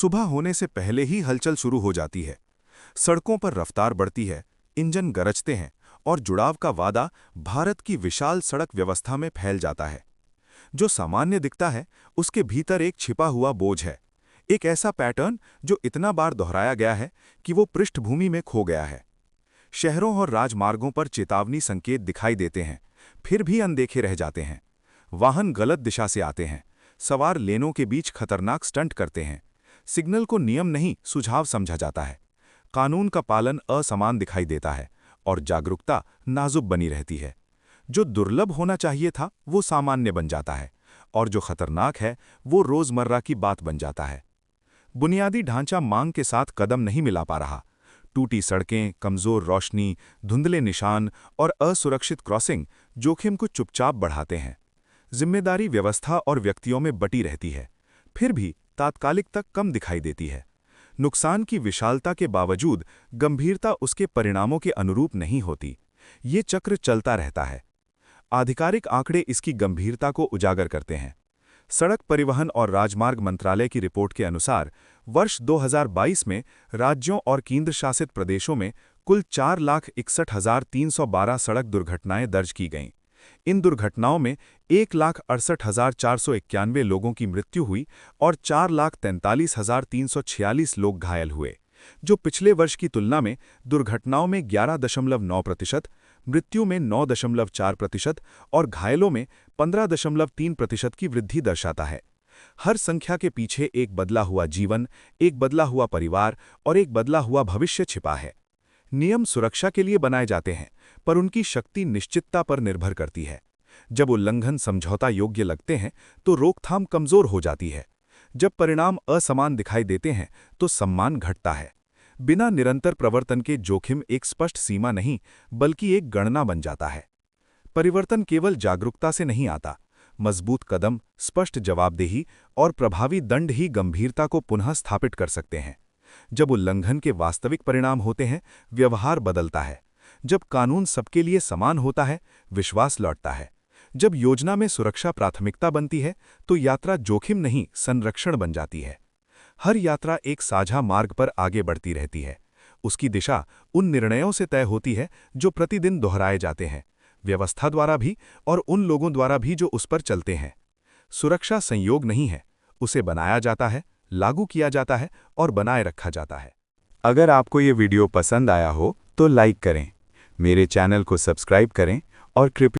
सुबह होने से पहले ही हलचल शुरू हो जाती है। सड़कों पर रफ्तार बढ़ती है, इंजन गरजते हैं और जुड़ाव का वादा भारत की विशाल सड़क व्यवस्था में फैल जाता है। जो सामान्य दिखता है, उसके भीतर एक छिपा हुआ बोझ है, एक ऐसा पैटर्न जो इतना बार दोहराया गया है कि वो पृष्ठभूमि में खो गया है। शहरों और राजमार्गों पर चेतावनी संकेत दिखाई देते हैं, फिर भी अनदेखे रह जाते हैं। वाहन गलत दिशा से आते हैं, सवार लेनों के बीच खतरनाक स्टंट करते हैं। सिग्नल को नियम नहीं, सुझाव समझा जाता है। कानून का पालन असमान दिखाई देता है और जागरूकता नाजुक बनी रहती है। जो दुर्लभ होना चाहिए था वो सामान्य बन जाता है और जो खतरनाक है वो रोजमर्रा की बात बन जाता है। बुनियादी ढांचा मांग के साथ कदम नहीं मिला पा रहा। टूटी सड़कें, कमजोर रोशनी, धुंधले निशान और असुरक्षित क्रॉसिंग जोखिम को चुपचाप बढ़ाते हैं। जिम्मेदारी व्यवस्था और व्यक्तियों में बटी रहती है, फिर भी तात्कालिक तक कम दिखाई देती है। नुकसान की विशालता के बावजूद गंभीरता उसके परिणामों के अनुरूप नहीं होती। ये चक्र चलता रहता है। आधिकारिक आंकड़े इसकी गंभीरता को उजागर करते हैं। सड़क परिवहन और राजमार्ग मंत्रालय की रिपोर्ट के अनुसार वर्ष 2022 में राज्यों और केंद्र शासित प्रदेशों में कुल 4,61,312 सड़क दुर्घटनाएं दर्ज की गईं। इन दुर्घटनाओं में 1,68,491 लोगों की मृत्यु हुई और 4,43,346 लोग घायल हुए, जो पिछले वर्ष की तुलना में दुर्घटनाओं में 11.9%, मृत्यु में 9.4% और घायलों में 15.3% की वृद्धि दर्शाता है। हर संख्या के पीछे एक बदला हुआ जीवन, एक बदला हुआ परिवार और एक बदला हुआ भविष्य छिपा है। नियम सुरक्षा के लिए बनाए जाते हैं, पर उनकी शक्ति निश्चितता पर निर्भर करती है। जब उल्लंघन समझौता योग्य लगते हैं तो रोकथाम कमजोर हो जाती है। जब परिणाम असमान दिखाई देते हैं तो सम्मान घटता है। बिना निरंतर प्रवर्तन के जोखिम एक स्पष्ट सीमा नहीं, बल्कि एक गणना बन जाता है। परिवर्तन केवल जागरूकता से नहीं आता। मजबूत कदम, स्पष्ट जवाबदेही और प्रभावी दंड ही गंभीरता को पुनः स्थापित कर सकते हैं। जब उल्लंघन के वास्तविक परिणाम होते हैं, व्यवहार बदलता है। जब कानून सबके लिए समान होता है, विश्वास लौटता है। जब योजना में सुरक्षा प्राथमिकता बनती है, तो यात्रा जोखिम नहीं, संरक्षण बन जाती है। हर यात्रा एक साझा मार्ग पर आगे बढ़ती रहती है। उसकी दिशा उन निर्णयों से तय होती है जो प्रतिदिन दोहराए जाते हैं, व्यवस्था द्वारा भी और उन लोगों द्वारा भी जो उस पर चलते हैं। सुरक्षा संयोग नहीं है, उसे बनाया जाता है, लागू किया जाता है और बनाए रखा जाता है। अगर आपको ये वीडियो पसंद आया हो तो लाइक करें, मेरे चैनल को सब्सक्राइब करें और कृपया